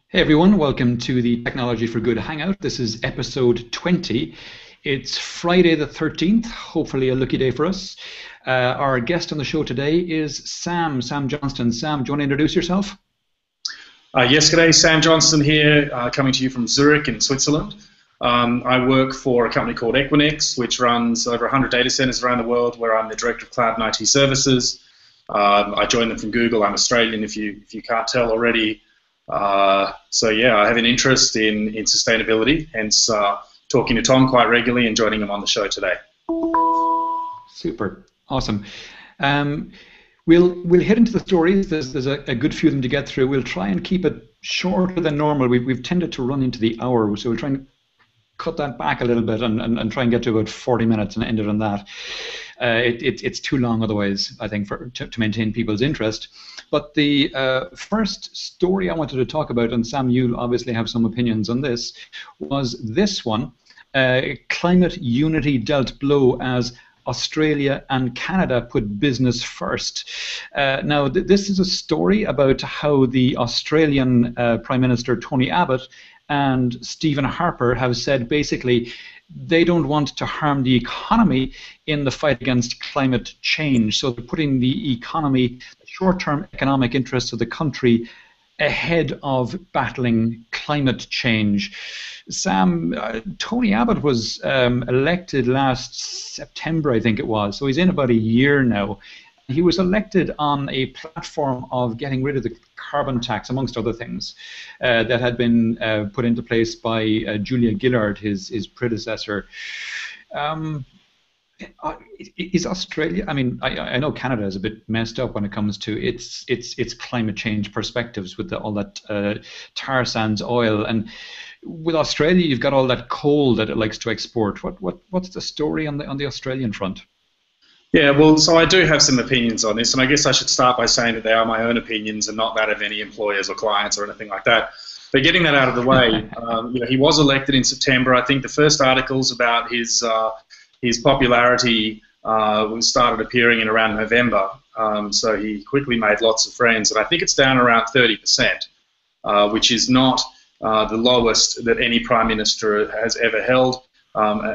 Hey everyone, welcome to the Technology for Good Hangout. This is episode 20. It's Friday the 13th, hopefully a lucky day for us. Our guest on the show today is Sam Johnston. Sam, do you want to introduce yourself? Yes, g'day, Sam Johnston here, coming to you from Zurich in Switzerland. I work for a company called Equinix, which runs over 100 data centers around the world, where I'm the Director of Cloud and IT Services. I joined them from Google. I'm Australian, if you can't tell already. So yeah, I have an interest in sustainability, hence talking to Tom quite regularly and joining him on the show today. Super, awesome. We'll head into the stories. There's a good few of them to get through. We'll try and keep it shorter than normal. We've tended to run into the hour, so we'll try and cut that back a little bit and try and get to about 40 minutes and end it on that. It's too long otherwise, I think, to maintain people's interest. But the first story I wanted to talk about, and Sam, you obviously have some opinions on this, was this one. Climate unity dealt blow as Australia and Canada put business first. Now, this is a story about how the Australian Prime Minister Tony Abbott and Stephen Harper have said basically they don't want to harm the economy in the fight against climate change. So they're putting the economy, the short-term economic interests of the country ahead of battling climate change. Sam, Tony Abbott was elected last September, I think it was, so he's in about a year now. He was elected on a platform of getting rid of the carbon tax, amongst other things, that had been put into place by Julia Gillard, his predecessor. Is Australia? I mean, I know Canada is a bit messed up when it comes to its climate change perspectives with all that tar sands oil, and with Australia, you've got all that coal that it likes to export. What's the story on the Australian front? Yeah, well, so I do have some opinions on this, and I guess I should start by saying that they are my own opinions and not that of any employers or clients or anything like that. But getting that out of the way, he was elected in September. I think the first articles about his popularity started appearing in around November. So he quickly made lots of friends, and I think it's down around 30%, which is not the lowest that any Prime Minister has ever held.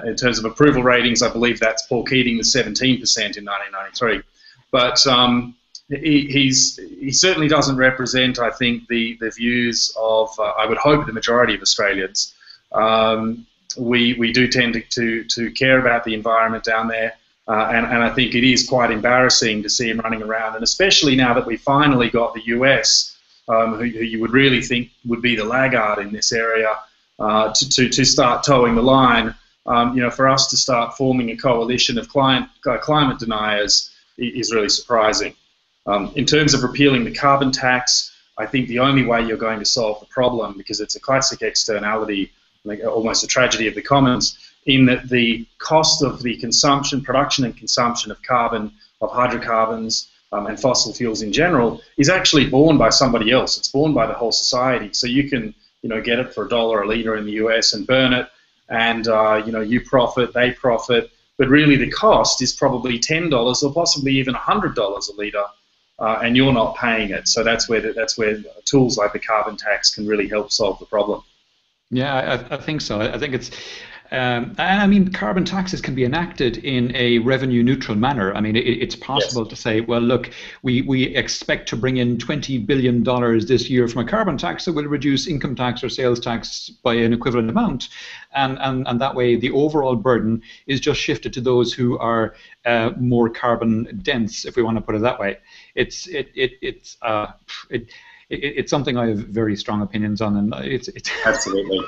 In terms of approval ratings, I believe that's Paul Keating with 17% in 1993. But he certainly doesn't represent, I think, the views of, I would hope, the majority of Australians. We do tend to care about the environment down there, and I think it is quite embarrassing to see him running around, and especially now that we finally got the US, who you would really think would be the laggard in this area, to start towing the line. For us to start forming a coalition of climate deniers is really surprising. In terms of repealing the carbon tax, I think the only way you're going to solve the problem, because it's a classic externality, like almost a tragedy of the commons, in that the cost of the production and consumption of carbon, of hydrocarbons, and fossil fuels in general is actually borne by somebody else. It's borne by the whole society. So you can, get it for $1 a litre in the US and burn it, and you profit, they profit, but really the cost is probably $10 or possibly even $100 a litre, and you're not paying it. So that's where tools like the carbon tax can really help solve the problem. Yeah, I think so. I think it's, and I mean, carbon taxes can be enacted in a revenue neutral manner. I mean, it's possible to say, well, look, we expect to bring in $20 billion this year from a carbon tax, so we'll reduce income tax or sales tax by an equivalent amount. And that way, the overall burden is just shifted to those who are more carbon dense, if we want to put it that way. It's something I have very strong opinions on, and it's absolutely.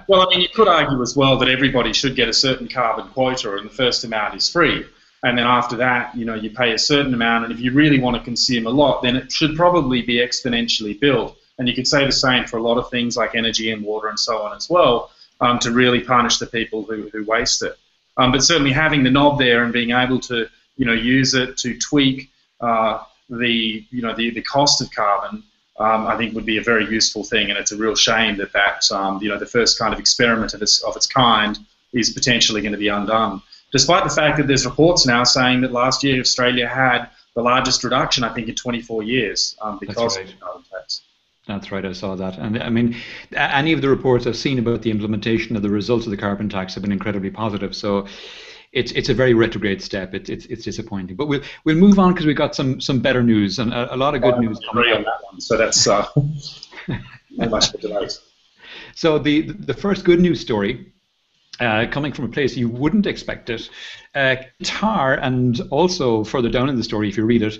Well, I mean, you could argue as well that everybody should get a certain carbon quota, and the first amount is free, and then after that, you pay a certain amount, and if you really want to consume a lot, then it should probably be exponentially billed. And you could say the same for a lot of things like energy and water and so on as well, to really punish the people who waste it. But certainly having the knob there and being able to, use it to tweak the cost of carbon, I think would be a very useful thing, and it's a real shame that the first kind of experiment of its kind is potentially going to be undone. Despite the fact that there's reports now saying that last year Australia had the largest reduction, I think, in 24 years because of the carbon tax. That's right, I saw that. And I mean, any of the reports I've seen about the implementation of the results of the carbon tax have been incredibly positive. So it's a very retrograde step. It's disappointing. But we'll move on because we've got some better news and a lot of good news coming Agree on out. that one. So that's not much of a debate. So the first good news story, coming from a place you wouldn't expect it, Qatar, and also further down in the story, if you read it,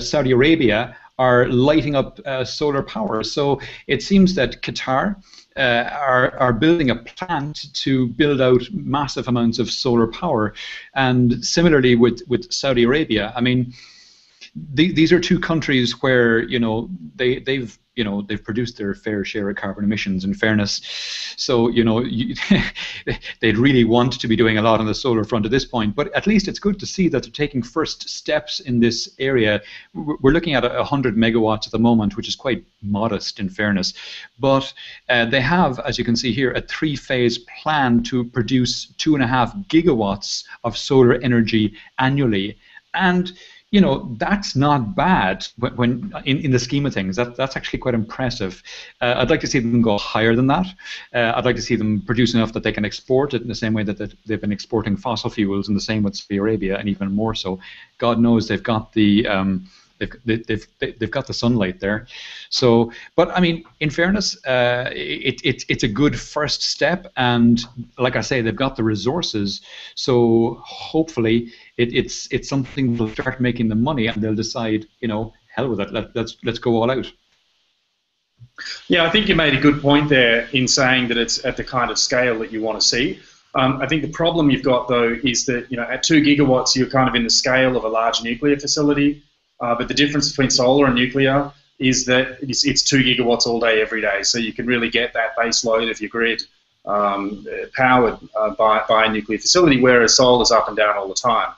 Saudi Arabia are lighting up solar power. So it seems that Qatar are building a plant to build out massive amounts of solar power, and similarly with Saudi Arabia. I mean, these are two countries where they've produced their fair share of carbon emissions, in fairness. So they'd really want to be doing a lot on the solar front at this point, but at least it's good to see that they're taking first steps in this area. We're looking at 100 megawatts at the moment, which is quite modest, in fairness, but they have, as you can see here, a 3-phase plan to produce 2.5 gigawatts of solar energy annually. And that's not bad when in the scheme of things. That's actually quite impressive. I'd like to see them go higher than that. I'd like to see them produce enough that they can export it in the same way that they've been exporting fossil fuels, and the same with Saudi Arabia, and even more so. God knows they've got the they've got the sunlight there. So, but I mean, in fairness, it's a good first step, and like I say, they've got the resources. So hopefully, it's something they'll start making the money, and they'll decide, hell with it, let's go all out. Yeah, I think you made a good point there in saying that it's at the kind of scale that you want to see. I think the problem you've got, though, is that at 2 gigawatts, you're kind of in the scale of a large nuclear facility. But the difference between solar and nuclear is that it's 2 gigawatts all day, every day. So you can really get that base load of your grid powered by a nuclear facility, whereas solar's up and down all the time.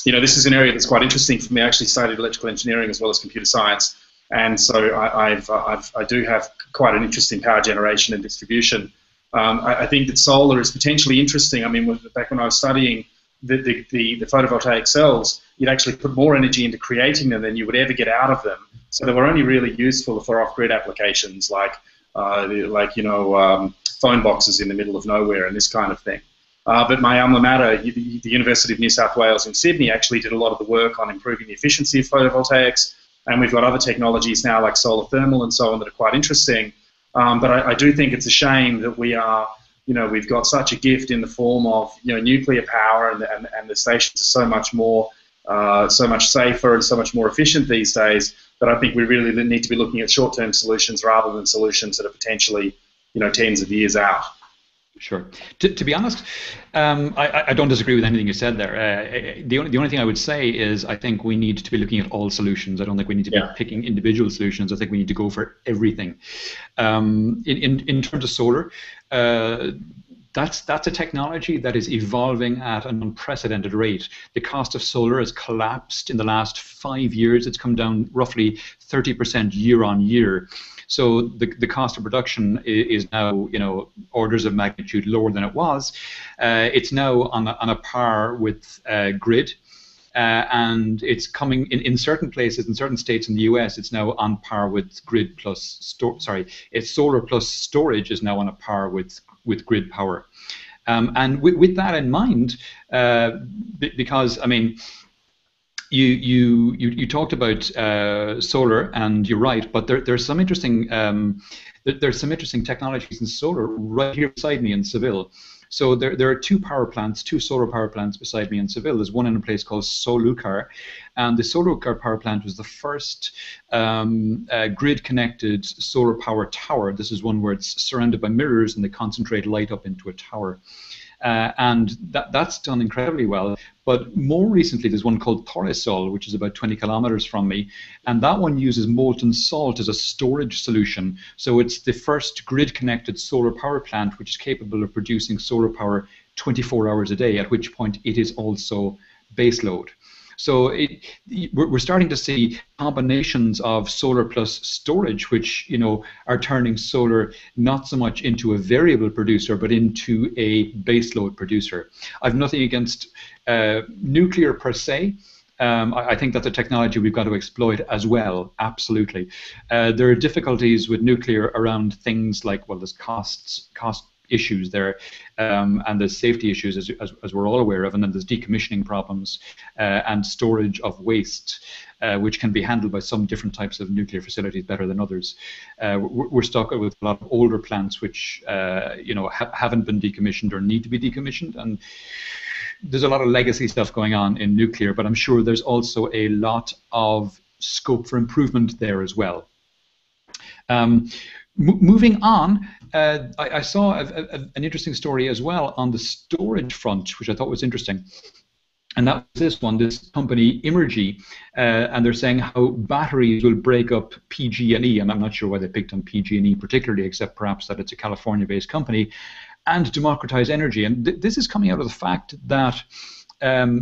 This is an area that's quite interesting for me. I actually studied electrical engineering as well as computer science, and so I do have quite an interest in power generation and distribution. I think that solar is potentially interesting. I mean, back when I was studying the photovoltaic cells, you'd actually put more energy into creating them than you would ever get out of them. So they were only really useful for off-grid applications like phone boxes in the middle of nowhere and this kind of thing. But my alma mater, the University of New South Wales in Sydney, actually did a lot of the work on improving the efficiency of photovoltaics, and we've got other technologies now like solar thermal and so on that are quite interesting. But I do think it's a shame that we've got such a gift in the form of nuclear power, and the stations are so much safer and so much more efficient these days, that I think we really need to be looking at short-term solutions rather than solutions that are potentially tens of years out. Sure. To be honest, I don't disagree with anything you said there. The only thing I would say is I think we need to be looking at all solutions. I don't think we need to be picking individual solutions. I think we need to go for everything. In terms of solar, that's a technology that is evolving at an unprecedented rate. The cost of solar has collapsed in the last 5 years. It's come down roughly 30% year on year. So the cost of production is now, orders of magnitude lower than it was. It's now on a par with grid, and it's coming in certain places, in certain states in the US. It's now on par with grid plus it's solar plus storage is now on a par with grid power. And with that in mind, because I mean, you talked about solar, and you're right, but there's some interesting technologies in solar right here beside me in Seville. So there are two solar power plants beside me in Seville. There's one in a place called Solucar, and the Solucar power plant was the first grid-connected solar power tower. This is one where it's surrounded by mirrors and they concentrate light up into a tower. And that's done incredibly well. But more recently, there's one called Torresol, which is about 20 kilometers from me, and that one uses molten salt as a storage solution. So it's the first grid-connected solar power plant which is capable of producing solar power 24 hours a day, at which point it is also baseload. So we're starting to see combinations of solar plus storage, which are turning solar not so much into a variable producer, but into a baseload producer. I've nothing against nuclear per se. I think that's a technology we've got to exploit as well, absolutely. There are difficulties with nuclear around things like, well, there's cost issues there, and there's safety issues, as we're all aware of, and then there's decommissioning problems and storage of waste, which can be handled by some different types of nuclear facilities better than others. We're stuck with a lot of older plants which haven't been decommissioned or need to be decommissioned, and there's a lot of legacy stuff going on in nuclear, but I'm sure there's also a lot of scope for improvement there as well. Moving on, I saw an interesting story as well on the storage front, which I thought was interesting. And that was this company, Imergy, and they're saying how batteries will break up PG&E, and I'm not sure why they picked on PG&E particularly, except perhaps that it's a California-based company, and democratize energy. And this is coming out of the fact that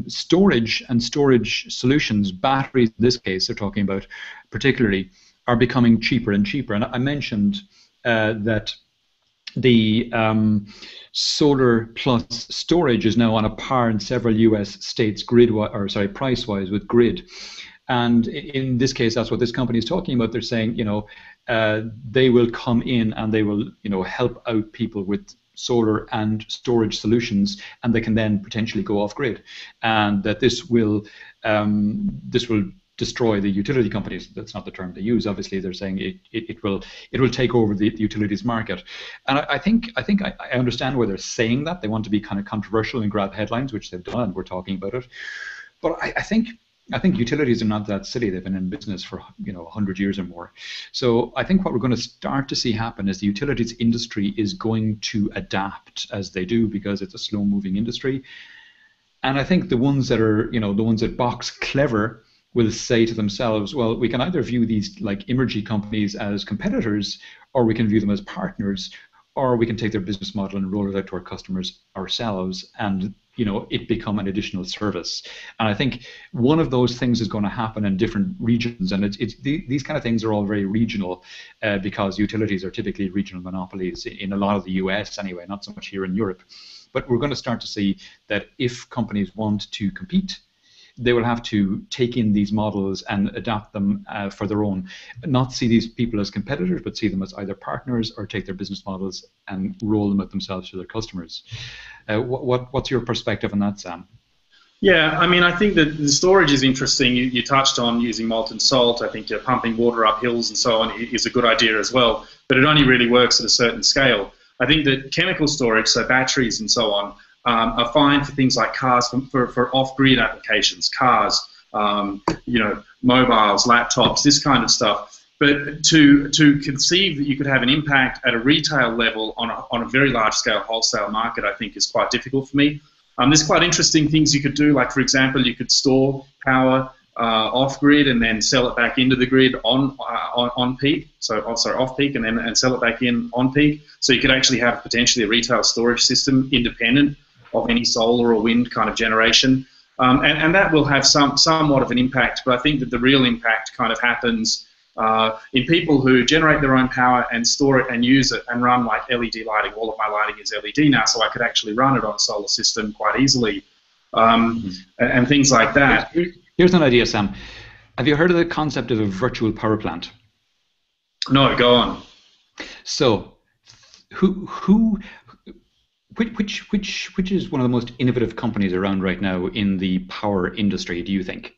storage and storage solutions, batteries in this case they're talking about particularly, are becoming cheaper and cheaper. And I mentioned that the solar plus storage is now on a par in several US states price-wise with grid. And in this case, that's what this company is talking about. They're saying, they will come in and they will, help out people with solar and storage solutions, and they can then potentially go off grid, and that this will destroy the utility companies. That's not the term they use. Obviously, they're saying it will take over the utilities market. And I think I understand why they're saying that. They want to be kind of controversial and grab headlines, which they've done, and we're talking about it. But I think utilities are not that silly. They've been in business for 100 years or more. So I think what we're going to start to see happen is the utilities industry is going to adapt as they do, because it's a slow-moving industry. And I think the ones that are the ones that box clever will say to themselves, well, we can either view these like Imergy companies as competitors, or we can view them as partners, or we can take their business model and roll it out to our customers ourselves, and it become an additional service. And I think one of those things is going to happen in different regions, and these kind of things are all very regional, because utilities are typically regional monopolies in a lot of the US anyway, not so much here in Europe. But we're going to start to see that if companies want to compete, they will have to take in these models and adapt them for their own. Not see these people as competitors, but see them as either partners, or take their business models and roll them out themselves to their customers. What's your perspective on that, Sam? Yeah, I mean, I think that the storage is interesting. You touched on using molten salt. I think pumping water up hills and so on is a good idea as well, but it only really works at a certain scale. I think that chemical storage, so batteries and so on, are fine for things like cars, for off-grid applications, cars, mobiles, laptops, this kind of stuff. But to conceive that you could have an impact at a retail level on a very large-scale wholesale market, I think is quite difficult for me. There's quite interesting things you could do, like, for example, you could store power off-grid and then sell it back into the grid on peak, off-peak, and then sell it back in on peak. So you could actually have potentially a retail storage system independent of any solar or wind kind of generation. And that will have somewhat of an impact, but I think that the real impact kind of happens in people who generate their own power and store it and use it and run like LED lighting. All of my lighting is LED now, so I could actually run it on a solar system quite easily, and things like that. Here's an idea, Sam. Have you heard of the concept of a virtual power plant? No, go on. So, which is one of the most innovative companies around right now in the power industry, do you think?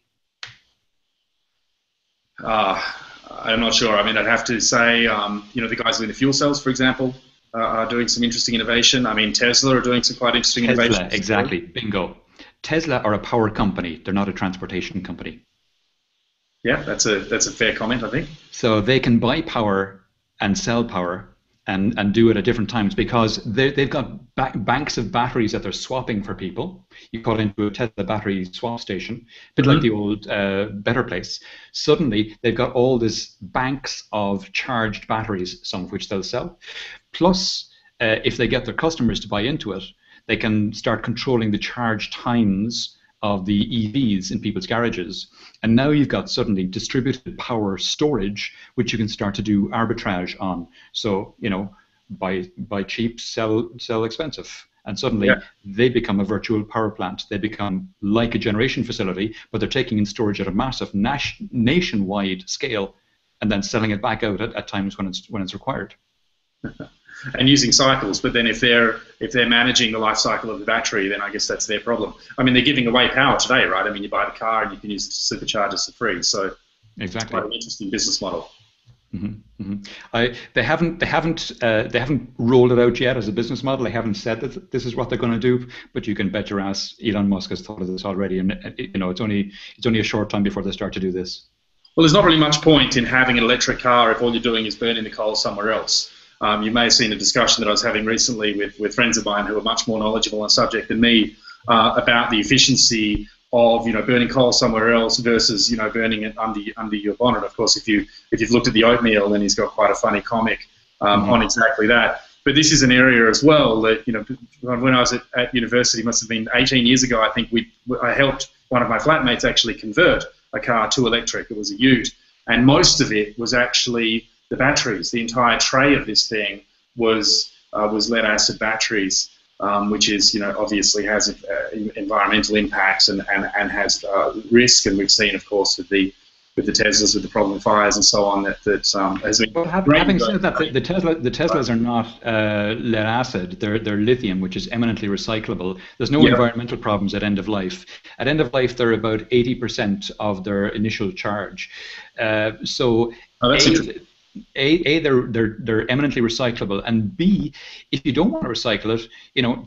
I'm not sure. I mean, I'd have to say, the guys doing the fuel cells, for example, are doing some interesting innovation. I mean, Tesla are doing some quite interesting innovation. Exactly. Bingo. Tesla are a power company. They're not a transportation company. Yeah, that's a fair comment, I think. So they can buy power and sell power and do it at different times, because they've got banks of batteries that they're swapping for people. You call into a Tesla battery swap station, a bit like the old Better Place. Suddenly, they've got all these banks of charged batteries, some of which they'll sell. Plus, if they get their customers to buy into it, they can start controlling the charge times of the EVs in people's garages. And now you've got suddenly distributed power storage, which you can start to do arbitrage on. So, buy cheap, sell expensive. And suddenly they become a virtual power plant. They become like a generation facility, but they're taking in storage at a massive nationwide scale and then selling it back out at times when it's required. And using cycles, but then if they're managing the life cycle of the battery, then I guess that's their problem. I mean, they're giving away power today, right? I mean, you buy the car and you can use superchargers for free. So exactly, it's quite an interesting business model. Mm-hmm. Mm-hmm. They haven't rolled it out yet as a business model. They haven't said that this is what they're going to do, but you can bet your ass Elon Musk has thought of this already, and it's only a short time before they start to do this. Well, there's not really much point in having an electric car if all you're doing is burning the coal somewhere else. You may have seen a discussion that I was having recently with friends of mine who are much more knowledgeable on the subject than me about the efficiency of burning coal somewhere else versus burning it under your bonnet. Of course, if you've looked at the oatmeal, then he's got quite a funny comic on exactly that. But this is an area as well that when I was at university, must have been 18 years ago. I think I helped one of my flatmates actually convert a car to electric. It was a Ute, and most of it was actually the batteries. The entire tray of this thing was lead acid batteries, which is obviously has environmental impacts and has risk. And we've seen, of course, with the Teslas, with the problem with fires and so on, that has been. But having said that, the Teslas are not lead acid. They're lithium, which is eminently recyclable. There's no environmental problems at end of life. At end of life, they're about 80% of their initial charge. So. Oh, that's interesting. They're eminently recyclable, and B, if you don't want to recycle it,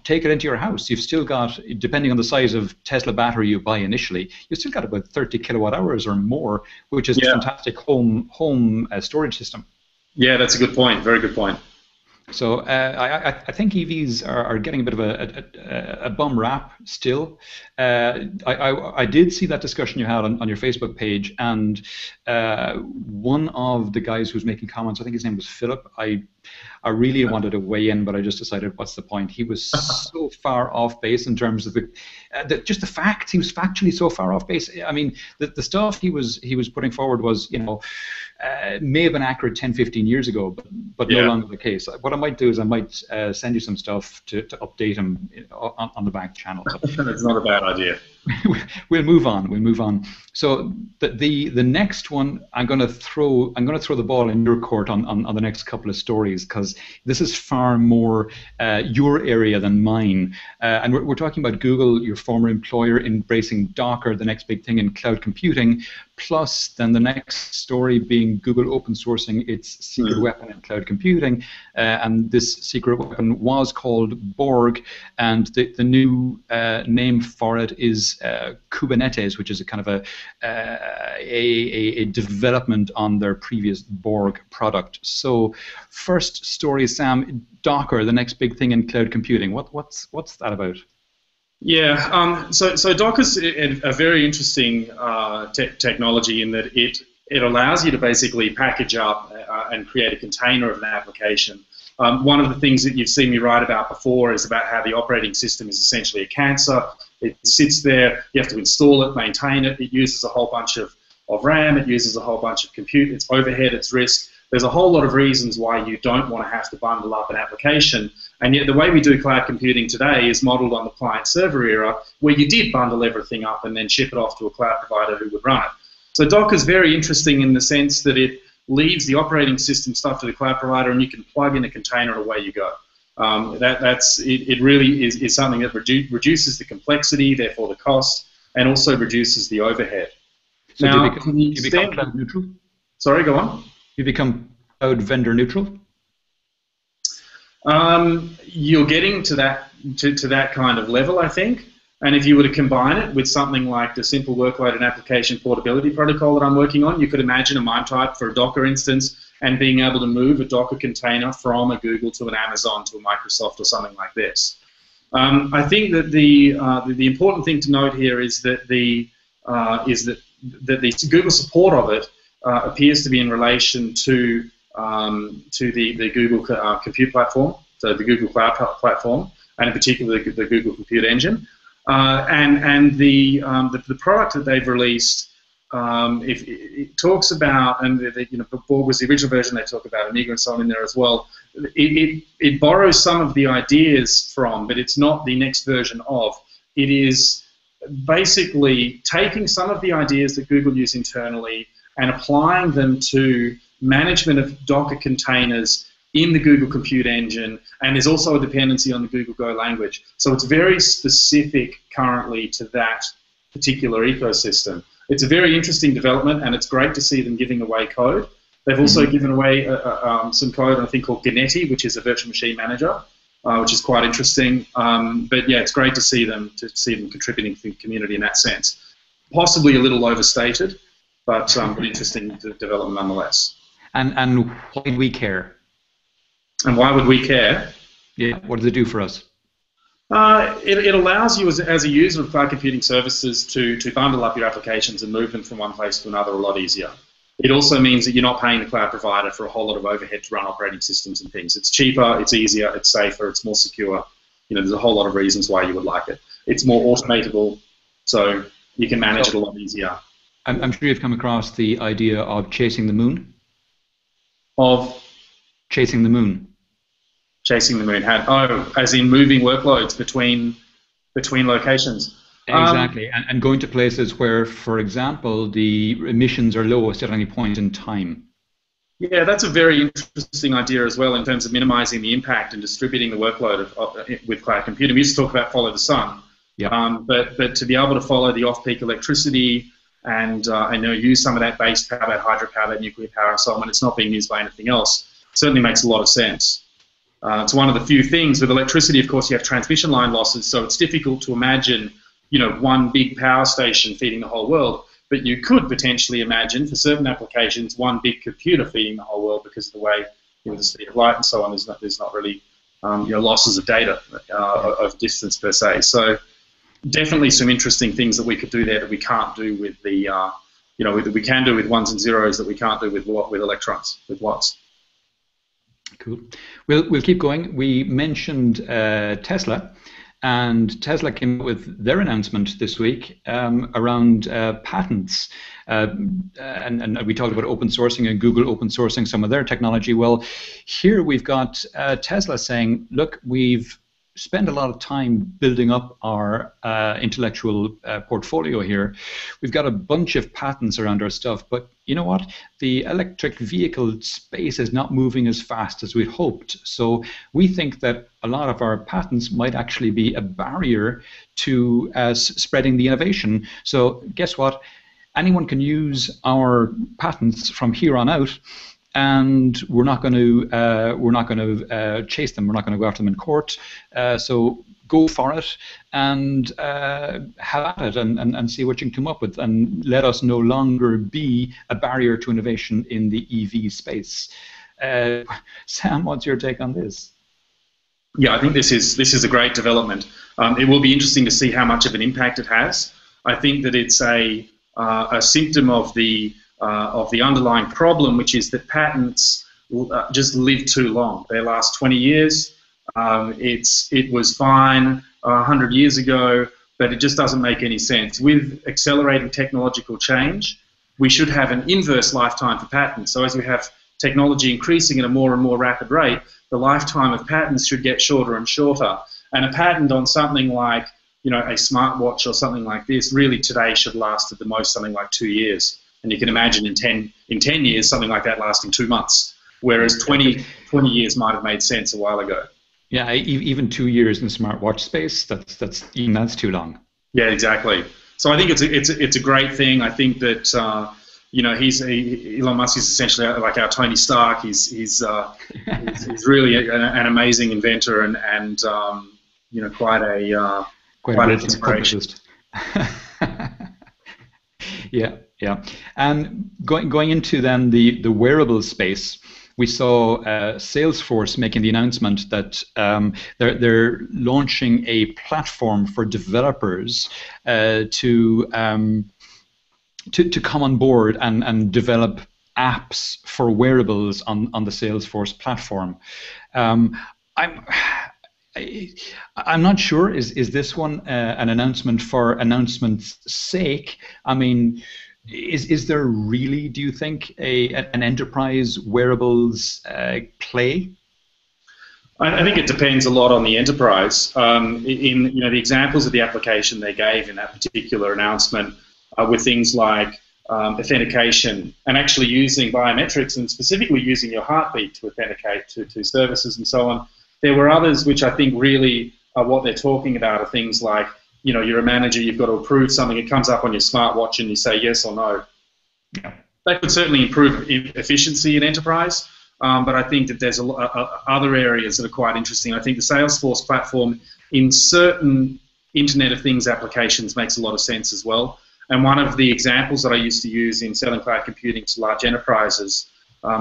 take it into your house. You've still got, depending on the size of Tesla battery you buy initially, you've still got about 30 kilowatt hours or more, which is a fantastic home storage system. Yeah, that's a good point. Very good point. So I think EVs are getting a bit of a bum rap still. I did see that discussion you had on your Facebook page, and one of the guys who was making comments, I think his name was Philip, I really wanted to weigh in, but I just decided, what's the point? He was so far off base in terms of just the facts. He was factually so far off base. I mean, the stuff he was putting forward was, may have been accurate 10, 15 years ago, but no longer the case. What I might do is I might send you some stuff to update him on the back channel. That's not a bad idea. We'll move on. So the next one, I'm going to throw the ball in your court on the next couple of stories, because this is far more your area than mine. And we're talking about Google, your former employer, embracing Docker, the next big thing in cloud computing. Plus, then the next story being Google open sourcing its secret weapon in cloud computing, and this secret weapon was called Borg, and the new name for it is Kubernetes, which is a kind of a development on their previous Borg product. So, first story, Sam, Docker, the next big thing in cloud computing. What's that about? Yeah, so Docker's a very interesting technology in that it allows you to basically package up and create a container of an application. One of the things that you've seen me write about before is about how the operating system is essentially a cancer. It sits there, you have to install it, maintain it, it uses a whole bunch of RAM, it uses a whole bunch of compute, it's overhead, it's risk. There's a whole lot of reasons why you don't want to have to bundle up an application, and yet the way we do cloud computing today is modeled on the client-server era, where you did bundle everything up and then ship it off to a cloud provider who would run it. So Docker's very interesting in the sense that it leaves the operating system stuff to the cloud provider, and you can plug in a container and away you go. It really is something that reduces the complexity, therefore the cost, and also reduces the overhead. So now, do you become cloud neutral? Sorry, go on. You become cloud vendor neutral? You're getting to that kind of level, I think. And if you were to combine it with something like the simple workload and application portability protocol that I'm working on, you could imagine a MIME type for a Docker instance and being able to move a Docker container from a Google to an Amazon to a Microsoft or something like this. I think that the important thing to note here is that the Google support of it appears to be in relation to the Google Compute platform, so the Google Cloud platform, and in particular the Google Compute Engine. And the product that they've released if it talks about, and before was the original version, they talk about Amiga and so on in there as well. It borrows some of the ideas from, but it's not the next version of. It is basically taking some of the ideas that Google use internally and applying them to management of Docker containers in the Google Compute Engine, and there's also a dependency on the Google Go language. So it's very specific currently to that particular ecosystem. It's a very interesting development, and it's great to see them giving away code. They've also given away some code on a thing called Genetically, which is a virtual machine manager, which is quite interesting. But yeah, it's great to see them contributing to the community in that sense. Possibly a little overstated, but interesting development nonetheless. And why do we care? And why would we care? Yeah, what does it do for us? It allows you as a user of cloud computing services to bundle up your applications and move them from one place to another a lot easier. It also means that you're not paying the cloud provider for a whole lot of overhead to run operating systems and things. It's cheaper, it's easier, it's safer, it's more secure. There's a whole lot of reasons why you would like it. It's more automatable, so you can manage it a lot easier. I'm sure you've come across the idea of chasing the moon. Of? Chasing the moon. Chasing the moon. As in moving workloads between locations. Exactly, and going to places where, for example, the emissions are lowest at any point in time. Yeah, that's a very interesting idea as well in terms of minimizing the impact and distributing the workload with cloud computing. We used to talk about follow the sun, but to be able to follow the off-peak electricity and use some of that base power, that hydropower, that nuclear power, and so on when it's not being used by anything else, certainly makes a lot of sense. It's one of the few things with electricity. Of course, you have transmission line losses, so it's difficult to imagine one big power station feeding the whole world, but you could potentially imagine for certain applications one big computer feeding the whole world because of the way the speed of light and so on. There's not really losses of data of distance per se. So definitely some interesting things that we could do there that we can't do with the we can do with ones and zeros that we can't do with electrons, with watts. Cool. We'll keep going. We mentioned Tesla. And Tesla came up with their announcement this week around patents. And we talked about open sourcing and Google open sourcing some of their technology. Well, here we've got Tesla saying, look, we've spent a lot of time building up our intellectual portfolio here. We've got a bunch of patents around our stuff, but you know what? The electric vehicle space is not moving as fast as we'd hoped. So we think that a lot of our patents might actually be a barrier to spreading the innovation. So guess what? Anyone can use our patents from here on out, and we're not going to chase them. We're not going to go after them in court. So go for it and have at it and see what you can come up with, and let us no longer be a barrier to innovation in the EV space. Sam, what's your take on this? Yeah, I think this is a great development. It will be interesting to see how much of an impact it has. I think that it's a symptom of the underlying problem, which is that patents just live too long. They last 20 years. It was fine 100 years ago, but it just doesn't make any sense. With accelerating technological change, we should have an inverse lifetime for patents. So as we have technology increasing at a more and more rapid rate, the lifetime of patents should get shorter and shorter. And a patent on something like a smartwatch or something like this really today should last at the most something like 2 years. And you can imagine in 10 years, something like that lasting 2 months, whereas 20 years might have made sense a while ago. Yeah, even 2 years in the smartwatch space, that's too long. Yeah, exactly. So I think it's a great thing. I think that Elon Musk is essentially like our Tony Stark. He's really an amazing inventor and quite an inspiration. Yeah. And going into then the wearables space, we saw Salesforce making the announcement that they're launching a platform for developers to come on board and develop apps for wearables on the Salesforce platform. I'm not sure. Is this one an announcement for announcement's sake? I mean, Is there really, do you think, an enterprise wearables play? I think it depends a lot on the enterprise. In the examples of the application they gave in that particular announcement were things like authentication and actually using biometrics and specifically using your heartbeat to authenticate to services and so on. There were others which I think really are what they're talking about are things like, you're a manager, you've got to approve something, it comes up on your smartwatch and you say yes or no. Yeah. That could certainly improve efficiency in enterprise. But I think that there's other areas that are quite interesting. I think the Salesforce platform in certain Internet of Things applications makes a lot of sense as well. And one of the examples that I used to use in selling cloud computing to large enterprises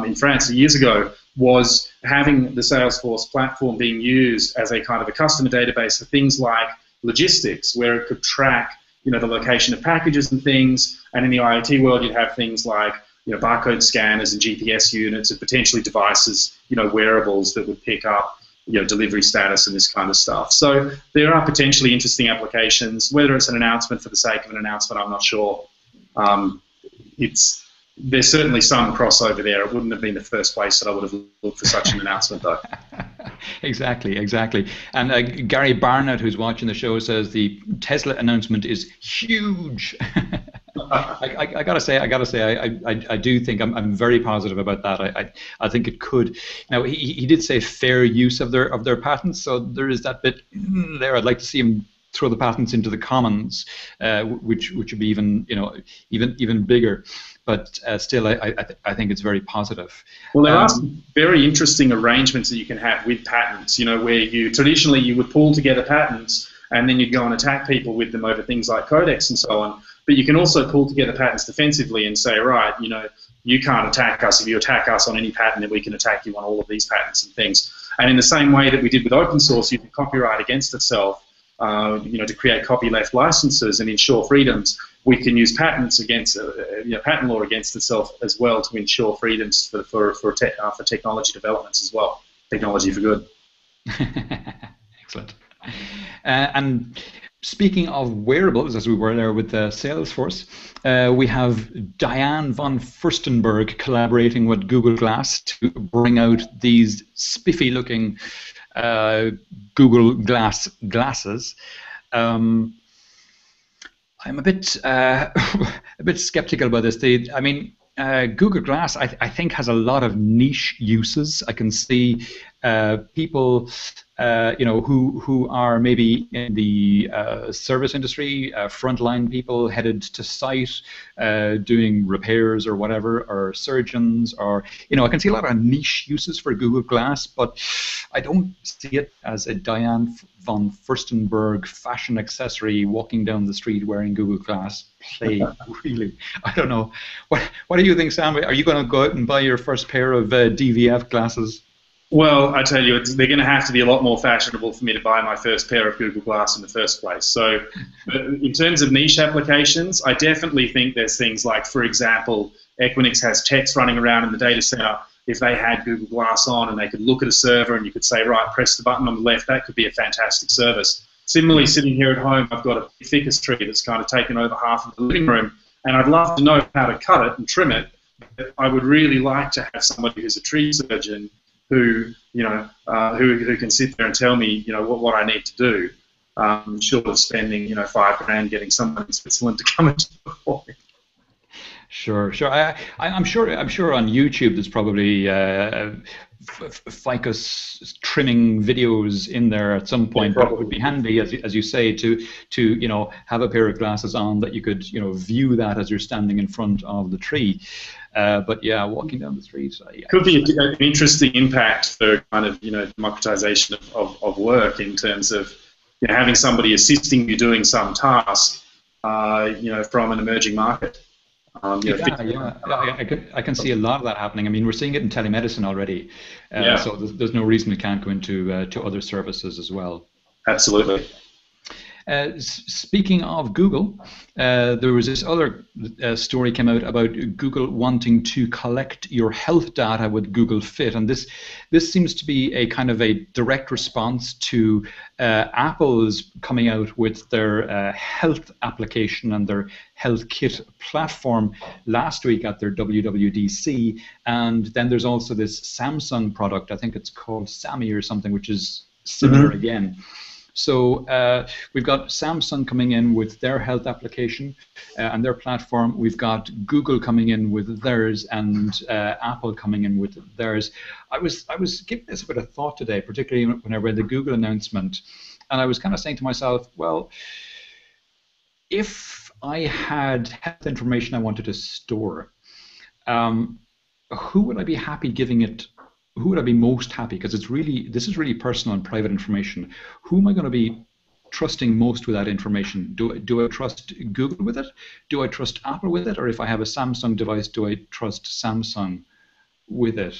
in France years ago was having the Salesforce platform being used as a kind of a customer database for things like logistics, where it could track the location of packages and things. And in the IoT world, you'd have things like barcode scanners and GPS units and potentially devices, wearables that would pick up, delivery status and this kind of stuff. So there are potentially interesting applications. Whether it's an announcement for the sake of an announcement, I'm not sure. There's certainly some crossover there. It wouldn't have been the first place that I would have looked for such an announcement, though. Exactly. And Gary Barnett, who's watching the show, says the Tesla announcement is huge. I gotta say, I do think I'm very positive about that. I think it could. Now he did say fair use of their patents, so there is that bit there. I'd like to see him throw the patents into the commons, which would be even bigger. But still, I think it's very positive. Well, there are some very interesting arrangements that you can have with patents. Where traditionally you would pull together patents and then you'd go and attack people with them over things like codecs and so on. But you can also pull together patents defensively and say, right, you can't attack us. If you attack us on any patent, then we can attack you on all of these patents and things. And in the same way that we did with open source, you can copyright against itself, to create copyleft licenses and ensure freedoms. We can use patents against, patent law against itself as well to ensure freedoms for technology developments as well. Technology for good. Excellent. And speaking of wearables, as we were there with Salesforce, we have Diane von Furstenberg collaborating with Google Glass to bring out these spiffy-looking Google Glass glasses. I'm a bit skeptical about this. Google Glass, I think, has a lot of niche uses. I can see people, who are maybe in the service industry, frontline people headed to site, doing repairs or whatever, or surgeons, or I can see a lot of niche uses for Google Glass, but I don't see it as a Diane von Furstenberg fashion accessory walking down the street wearing Google Glass play. Really, I don't know. What do you think, Sam? Are you going to go out and buy your first pair of DVF glasses? Well, I tell you, they're going to have to be a lot more fashionable for me to buy my first pair of Google Glass in the first place. So in terms of niche applications, I definitely think there's things like, for example, Equinix has techs running around in the data center. If they had Google Glass on and they could look at a server and you could say, right, press the button on the left, that could be a fantastic service. Similarly, sitting here at home, I've got a ficus tree that's kind of taken over half of the living room, and I'd love to know how to cut it and trim it. But I would really like to have somebody who's a tree surgeon who can sit there and tell me, what I need to do, short of spending, $5,000 getting someone in Switzerland to come and do it for me. Sure. I'm sure on YouTube there's probably ficus trimming videos in there at some point. But it would be handy, as you say, to have a pair of glasses on that you could view that as you're standing in front of the tree. But yeah, walking down the street could be an interesting impact for kind of democratization of work in terms of having somebody assisting you doing some task, from an emerging market. I can see a lot of that happening. I mean, we're seeing it in telemedicine already, so there's no reason we can't go into to other services as well. Absolutely. Speaking of Google, there was this other story came out about Google wanting to collect your health data with Google Fit, and this seems to be a kind of a direct response to Apple's coming out with their health application and their health kit platform last week at their WWDC, and then there's also this Samsung product, I think it's called Sammy or something, which is similar again. So we've got Samsung coming in with their health application and their platform. We've got Google coming in with theirs, and Apple coming in with theirs. I was giving this a bit of thought today, particularly when I read the Google announcement, and I was kind of saying to myself, well, if I had health information I wanted to store, who would I be happy giving it? Who would I be most happy? Because this is really personal and private information. Who am I going to be trusting most with that information? Do I trust Google with it? Do I trust Apple with it? Or if I have a Samsung device, do I trust Samsung with it?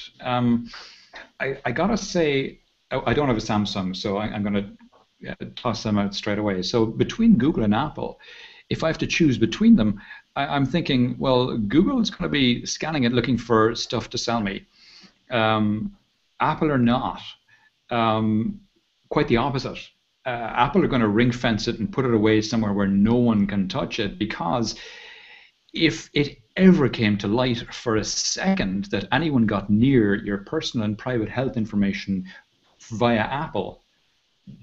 I gotta say, I don't have a Samsung, so I'm going to toss them out straight away. So between Google and Apple, if I have to choose between them, I'm thinking, well, Google is going to be scanning it, looking for stuff to sell me. Apple are not. Quite the opposite. Apple are going to ring fence it and put it away somewhere where no one can touch it, because if it ever came to light for a second that anyone got near your personal and private health information via Apple,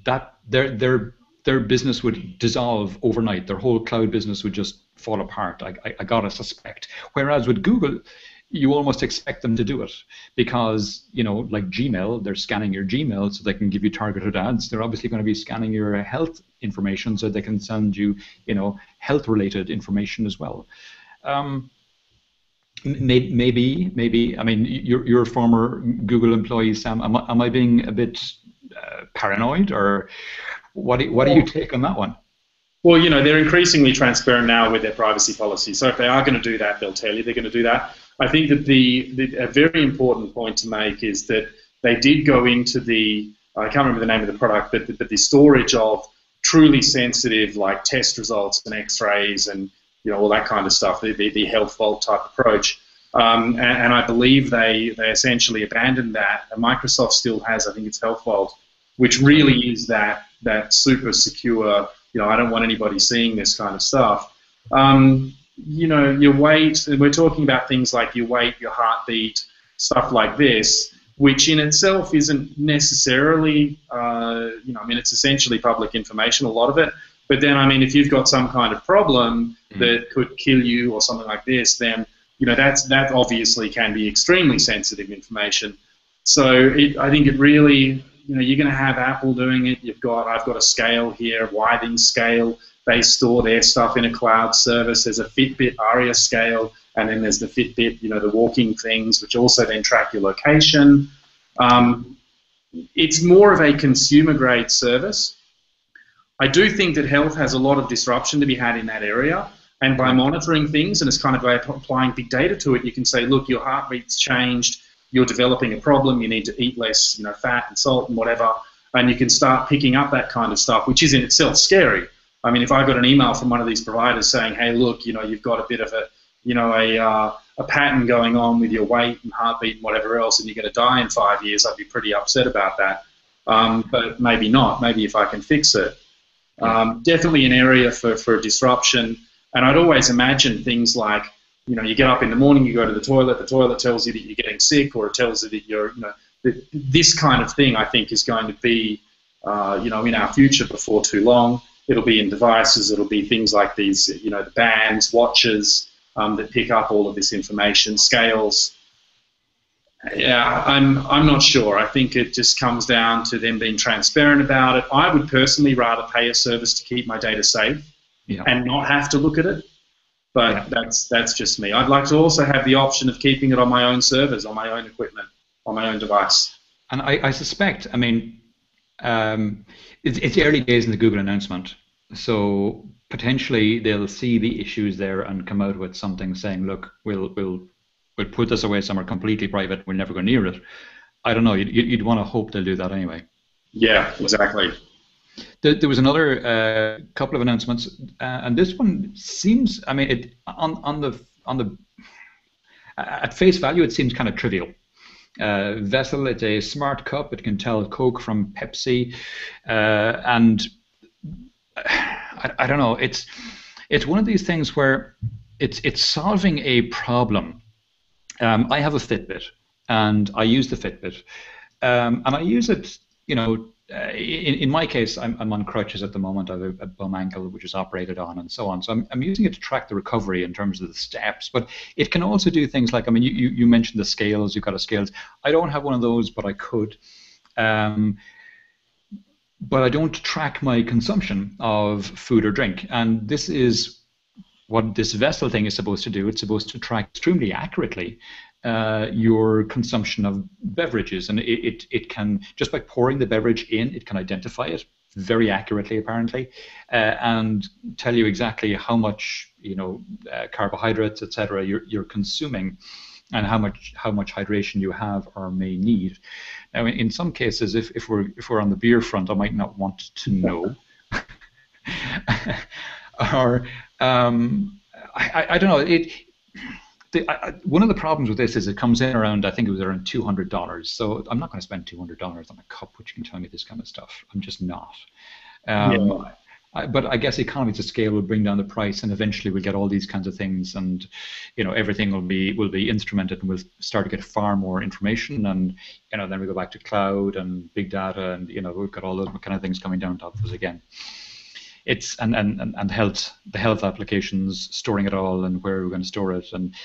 that their business would dissolve overnight. Their whole cloud business would just fall apart, I gotta suspect. Whereas with Google, you almost expect them to do it, because, you know, like Gmail, they're scanning your Gmail so they can give you targeted ads. They're obviously going to be scanning your health information so they can send you, you know, health-related information as well. Maybe. I mean, you're a former Google employee, Sam. Am I being a bit paranoid, or what do you take on that one? Well, you know, they're increasingly transparent now with their privacy policy. So if they are going to do that, they'll tell you they're going to do that. I think that a very important point to make is that they did go into I can't remember the name of the product, but the storage of truly sensitive, like test results and X-rays and, you know, all that kind of stuff, the health vault type approach. And I believe they essentially abandoned that. And Microsoft still has, I think it's Health Vault, which really is that super secure, you know, I don't want anybody seeing this kind of stuff. You know, your weight, and we're talking about things like your weight, your heartbeat, stuff like this, which in itself isn't necessarily, you know, I mean, it's essentially public information, a lot of it. But then, I mean, if you've got some kind of problem that could kill you or something like this, then, you know, that obviously can be extremely sensitive information. So I think it really, you know, you're going to have Apple doing it. I've got a scale here, Whiting scale. They store their stuff in a cloud service. There's a Fitbit Aria scale, and then there's the Fitbit, you know, the walking things, which also then track your location. It's more of a consumer-grade service. I do think that health has a lot of disruption to be had in that area, and by monitoring things, and it's kind of by applying big data to it, you can say, look, your heartbeat's changed, you're developing a problem, you need to eat less, you know, fat and salt and whatever, and you can start picking up that kind of stuff, which is in itself scary. I mean, if I got an email from one of these providers saying, hey, look, you know, you've got a bit of a pattern going on with your weight and heartbeat and whatever else, and you're going to die in 5 years, I'd be pretty upset about that. But maybe not. Maybe if I can fix it. Definitely an area for disruption. And I'd always imagine things like, you know, you get up in the morning, you go to the toilet tells you that you're getting sick, or it tells you that you're, you know, this kind of thing I think is going to be, you know, in our future before too long. It'll be in devices. It'll be things like these, you know, the bands, watches that pick up all of this information, scales. Yeah, I'm not sure. I think it just comes down to them being transparent about it. I would personally rather pay a service to keep my data safe and not have to look at it. But that's just me. I'd like to also have the option of keeping it on my own servers, on my own equipment, on my own device. And I suspect, I mean, it's early days in the Google announcement, so potentially they'll see the issues there and come out with something saying, look, we'll put this away somewhere completely private, we'll never go near it. I don't know, you'd want to hope they'll do that anyway. Yeah, exactly. There was another couple of announcements, and this one seems. I mean, it on the at face value, it seems kind of trivial. Vessel, it's a smart cup. It can tell Coke from Pepsi, and I don't know. It's one of these things where it's solving a problem. I have a Fitbit, and I use the Fitbit, and I use it. In my case, I'm on crutches at the moment. I have a bum ankle which is operated on, and so on. So I'm using it to track the recovery in terms of the steps. But it can also do things like, I mean, you mentioned the scales. You've got a scales. I don't have one of those, but I could. But I don't track my consumption of food or drink, and this is what this vessel thing is supposed to do. It's supposed to track extremely accurately your consumption of beverages, and it can, just by pouring the beverage in, it can identify it very accurately, apparently, and tell you exactly how much carbohydrates, etc. you're consuming, and how much hydration you have or may need. Now, in some cases, if we're on the beer front, I might not want to know, or I don't know. One of the problems with this is it comes in around, I think it was around $200. So I'm not going to spend $200 on a cup which can tell me this kind of stuff. I'm just not. But I guess economies of scale will bring down the price, and eventually we'll get all these kinds of things, and everything will be instrumented, and we'll start to get far more information, and then we go back to cloud and big data, and we've got all those kind of things coming down top of us again. It's and the health applications, storing it all, and where we're going to store it, and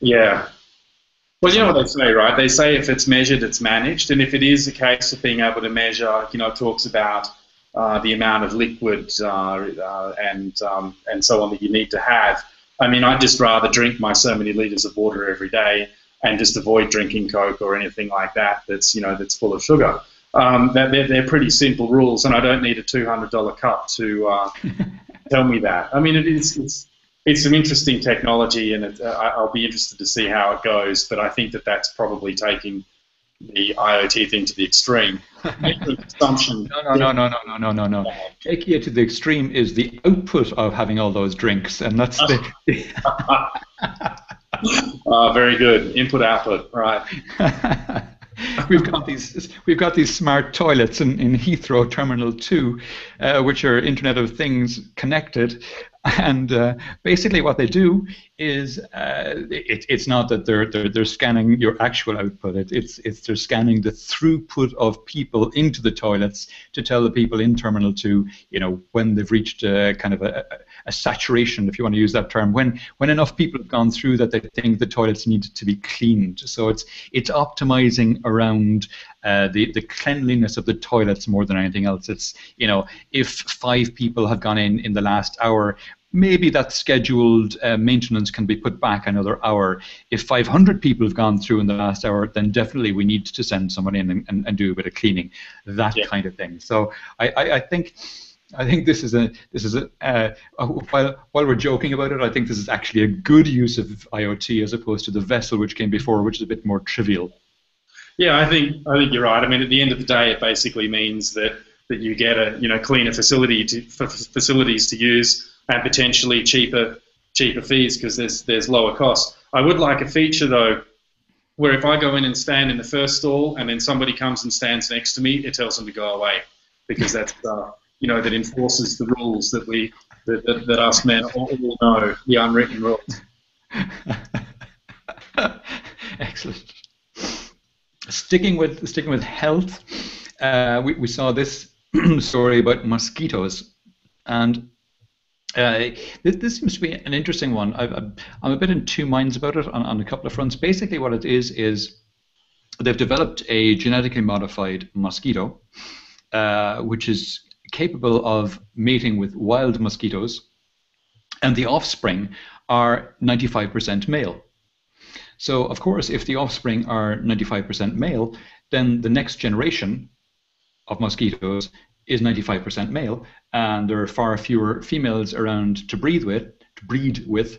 well, you know what they say, right? They say if it's measured, it's managed, and if it is a case of being able to measure, it talks about the amount of liquid and so on that you need to have. I mean, I'd just rather drink my so many liters of water every day and just avoid drinking Coke or anything like that that's full of sugar. They're pretty simple rules, and I don't need a $200 cup to tell me that. I mean, it's some interesting technology, and I'll be interested to see how it goes. But I think that's probably taking the IoT thing to the extreme. Consumption. No. Taking it to the extreme is the output of having all those drinks, and that's very good. Input output, right. We've got these smart toilets in Heathrow Terminal 2, which are Internet of Things connected, and basically what they do is it's not that they're scanning your actual output. It's they're scanning the throughput of people into the toilets to tell the people in Terminal 2, when they've reached kind of a saturation, if you want to use that term, when enough people have gone through that they think the toilets need to be cleaned. So it's optimizing around the cleanliness of the toilets more than anything else. It's if 5 people have gone in the last hour, maybe that scheduled maintenance can be put back another hour. If 500 people have gone through in the last hour, then definitely we need to send someone in and do a bit of cleaning, that kind of thing. So I think this is while we're joking about it, I think this is actually a good use of IoT as opposed to the vessel which came before, which is a bit more trivial. Yeah, I think you're right. I mean, at the end of the day, it basically means that you get a cleaner facilities to use, and potentially cheaper fees because there's lower costs. I would like a feature though, where if I go in and stand in the first stall and then somebody comes and stands next to me, it tells them to go away, because that's that enforces the rules that us men all know, the unwritten rules. Excellent. Sticking with health, we saw this story about mosquitoes, and this seems to be an interesting one. I'm a bit in two minds about it on a couple of fronts. Basically, what it is they've developed a genetically modified mosquito, which is capable of mating with wild mosquitoes, and the offspring are 95% male. So, of course, if the offspring are 95% male, then the next generation of mosquitoes is 95% male, and there are far fewer females around to breed with.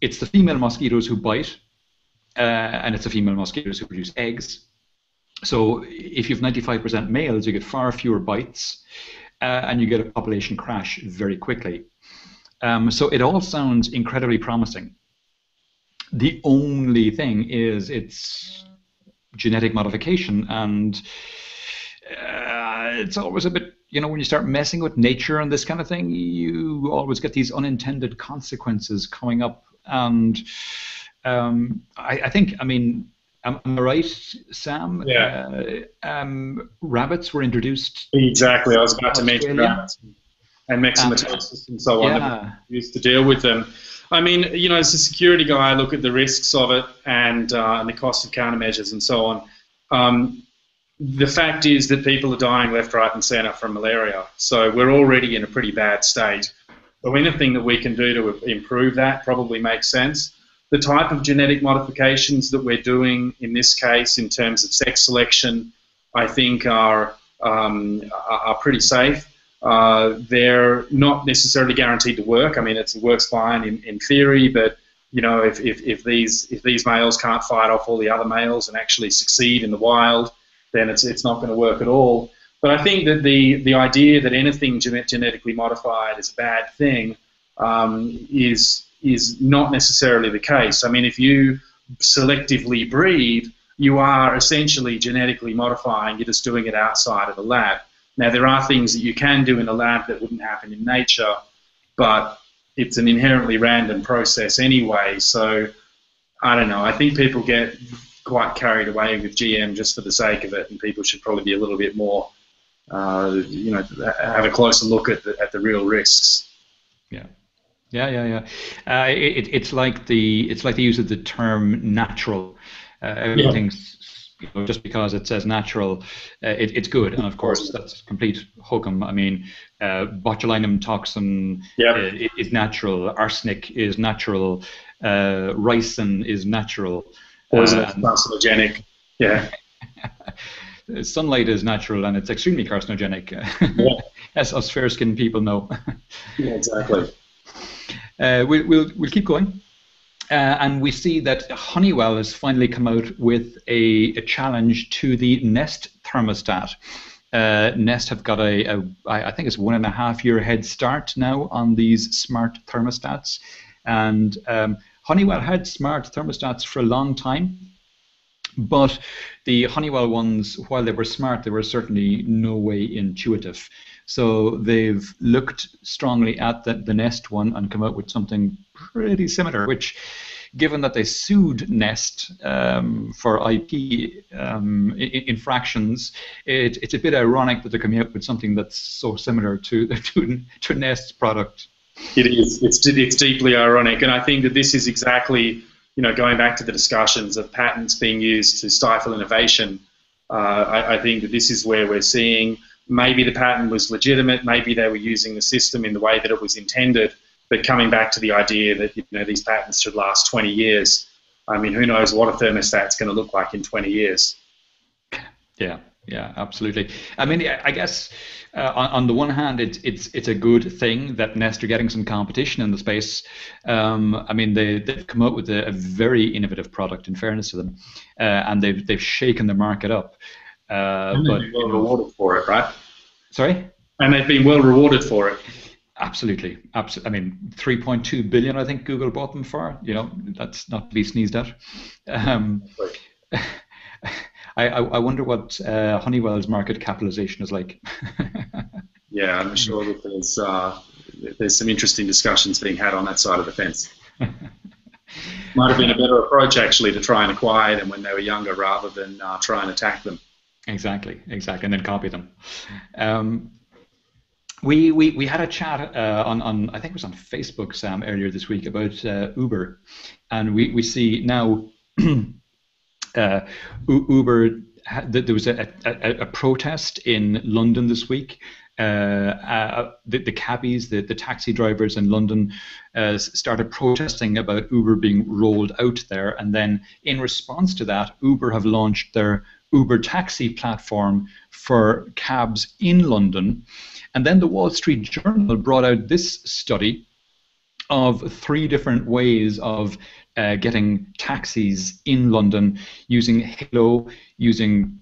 It's the female mosquitoes who bite, and it's the female mosquitoes who produce eggs. So if you have 95% males, you get far fewer bites, and you get a population crash very quickly. So it all sounds incredibly promising. The only thing is it's genetic modification, and it's always a bit, when you start messing with nature and this kind of thing, you always get these unintended consequences coming up. And I think, am I right, Sam? Yeah. Rabbits were introduced. Exactly. I was about to mention rabbits and myxomatosis and so on. That we used to deal with them. As a security guy, I look at the risks of it and the cost of countermeasures and so on. The fact is that people are dying left, right, and centre from malaria. So we're already in a pretty bad state. So anything that we can do to improve that probably makes sense. The type of genetic modifications that we're doing in this case, in terms of sex selection, I think are pretty safe. They're not necessarily guaranteed to work. It works fine in theory, but if these males can't fight off all the other males and actually succeed in the wild, then it's not going to work at all. But I think that the idea that anything genetically modified is a bad thing is not necessarily the case. If you selectively breed, you are essentially genetically modifying. You're just doing it outside of the lab. Now, there are things that you can do in a lab that wouldn't happen in nature, but it's an inherently random process anyway. So, I don't know. I think people get quite carried away with GM just for the sake of it, and people should probably be a little bit more, have a closer look at the real risks. Yeah. It's like the use of the term natural. Everything's just because it says natural, it's good, and of course that's complete hokum. Botulinum toxin is natural. Arsenic is natural. Ricin is natural. Poisonous, carcinogenic. Yeah. Sunlight is natural, and it's extremely carcinogenic, as us fair-skinned people know. Yeah, exactly. We'll keep going, and we see that Honeywell has finally come out with a challenge to the Nest thermostat. Nest have got I think it's 1.5 year head start now on these smart thermostats, and Honeywell had smart thermostats for a long time, but the Honeywell ones, while they were smart, they were certainly no way intuitive. So they've looked strongly at the Nest one and come out with something pretty similar, which, given that they sued Nest for IP infractions, it's a bit ironic that they're coming out with something that's so similar to Nest's product. It is. It's deeply ironic, and I think that this is exactly, going back to the discussions of patents being used to stifle innovation. I think that this is where we're seeing maybe the patent was legitimate, maybe they were using the system in the way that it was intended, but coming back to the idea that these patents should last 20 years. Who knows what a thermostat's going to look like in 20 years? Yeah, absolutely. I guess on the one hand, it's a good thing that Nest are getting some competition in the space. They've come out with a very innovative product, in fairness to them, and they've shaken the market up. And they've been well rewarded for it, right? Sorry? And they've been well rewarded for it. Absolutely. 3.2 billion, I think Google bought them for. That's not to be sneezed at. I wonder what Honeywell's market capitalization is like. Yeah, I'm sure that there's some interesting discussions being had on that side of the fence. Might have been a better approach, actually, to try and acquire them when they were younger rather than try and attack them. Exactly, and then copy them. We had a chat on I think it was on Facebook, Sam, earlier this week about Uber, and we see now Uber. There was a protest in London this week. The cabbies, the taxi drivers in London started protesting about Uber being rolled out there, and then in response to that, Uber have launched their Uber taxi platform for cabs in London. And then the Wall Street Journal brought out this study of 3 different ways of getting taxis in London using Halo, using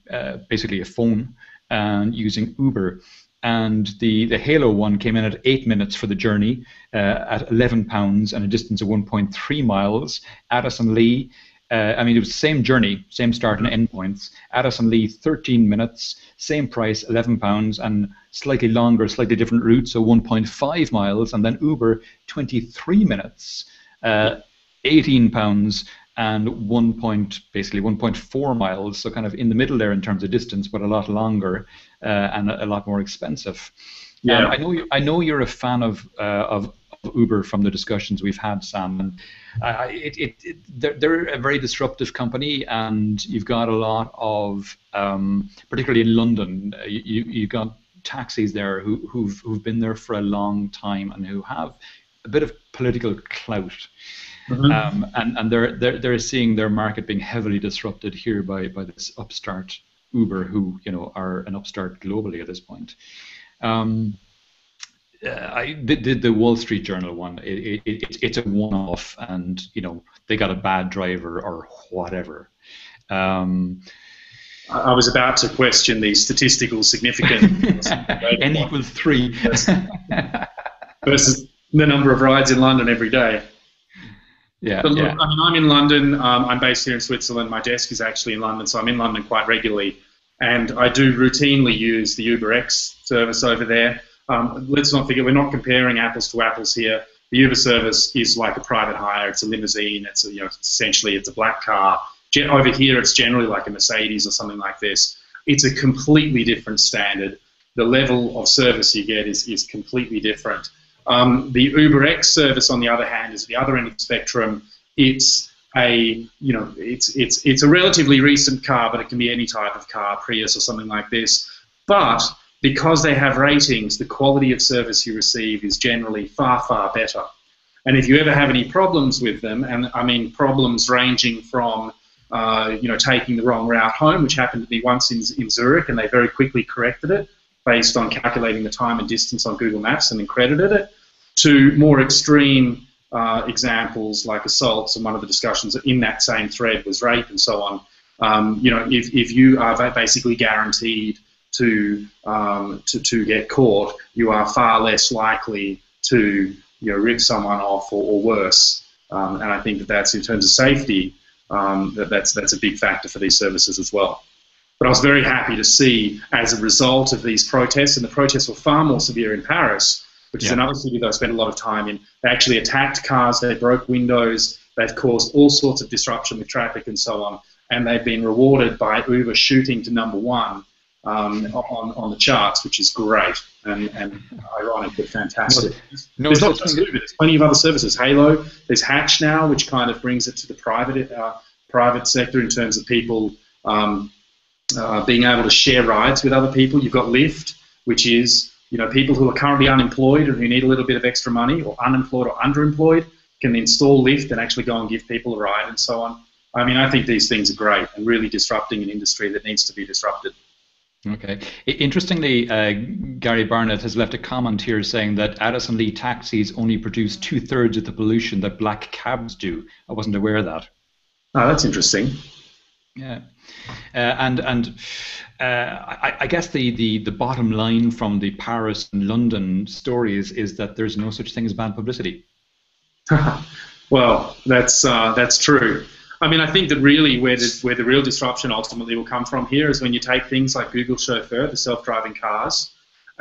basically a phone, and using Uber. and the Halo one came in at 8 minutes for the journey at £11 and a distance of 1.3 miles. Addison Lee, I mean, it was the same journey, same start and end points. Addison Lee, 13 minutes, same price, £11, and slightly longer, slightly different route, so 1.5 miles. And then Uber, 23 minutes, £18 and basically 1.4 miles, so kind of in the middle there in terms of distance, but a lot longer and a lot more expensive. Yeah. I know you're a fan of Uber from the discussions we've had, Sam. And they're a very disruptive company, and you've got a lot of, particularly in London, you've got taxis there who've been there for a long time and who have a bit of political clout. Mm-hmm. And they're seeing their market being heavily disrupted here by this upstart Uber, who are an upstart globally at this point. The Wall Street Journal one, it's a one-off, and they got a bad driver or whatever. I was about to question the statistical significance. N equals 3 versus the number of rides in London every day. Yeah, but look, yeah. I mean, I'm in London. I'm based here in Switzerland. My desk is actually in London, so I'm in London quite regularly. And I do routinely use the UberX service over there. Let's not forget, we're not comparing apples to apples here. The Uber service is like a private hire. It's a limousine. It's essentially it's a black car. Over here, it's generally like a Mercedes or something like this. It's a completely different standard. The level of service you get is completely different. The UberX service, on the other hand, is at the other end of the spectrum. It's a it's a relatively recent car, but it can be any type of car, Prius or something like this. But because they have ratings, the quality of service you receive is generally far, far better. And if you ever have any problems with them, and I mean problems ranging from taking the wrong route home, which happened to me once in Zurich, and they very quickly corrected it based on calculating the time and distance on Google Maps and then credited it, to more extreme examples like assaults, and one of the discussions in that same thread was rape and so on. If you are basically guaranteed to get caught, you are far less likely to rip someone off or worse. And I think that's in terms of safety, that's a big factor for these services as well. But I was very happy to see, as a result of these protests, and the protests were far more severe in Paris, which is another city that I spent a lot of time in. They actually attacked cars, they broke windows, they've caused all sorts of disruption with traffic and so on, and they've been rewarded by Uber shooting to #1 on the charts, which is great and ironic but fantastic. There's not just Uber, there's plenty of other services. Halo, there's Hatch now, which kind of brings it to the private sector in terms of people being able to share rides with other people. You've got Lyft, which is people who are currently unemployed and who need a little bit of extra money, or unemployed or underemployed, can install Lyft and actually go and give people a ride and so on. I mean, I think these things are great and really disrupting an industry that needs to be disrupted. Okay. Interestingly, Gary Barnett has left a comment here saying that Addison Lee taxis only produce 2/3 of the pollution that black cabs do. I wasn't aware of that. Oh, that's interesting. Yeah. I guess the bottom line from the Paris and London stories is that there's no such thing as bad publicity. Well, that's true. I mean, I think that really where the real disruption ultimately will come from here is when you take things like Google Chauffeur, the self-driving cars,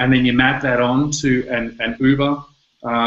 and then you map that on to an Uber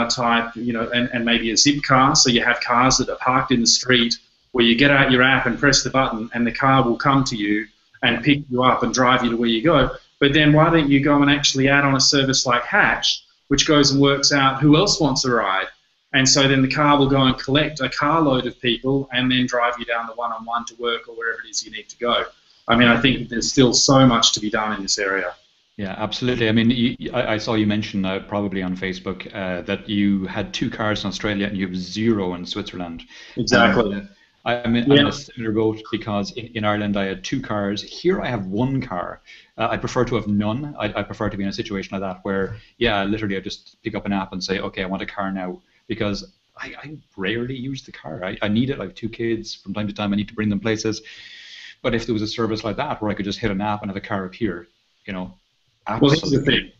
type, and maybe a Zip car. So you have cars that are parked in the street where you get out your app and press the button, and the car will come to you and pick you up and drive you to where you go. But then why don't you go and actually add on a service like Hatch, which goes and works out who else wants a ride? And so then the car will go and collect a carload of people and then drive you down the one-on-one to work or wherever it is you need to go. I mean, I think there's still so much to be done in this area. Yeah, absolutely. I mean, I saw you mention probably on Facebook that you had 2 cars in Australia and you have 0 in Switzerland. Exactly. I'm in a similar boat because in Ireland I had 2 cars. Here I have 1 car. I prefer to have none. I prefer to be in a situation like that where, literally I just pick up an app and say, okay, I want a car now, because I rarely use the car. I need it. I have 2 kids. From time to time I need to bring them places. But if there was a service like that where I could just hit an app and have a car appear, absolutely. Well, here's the thing.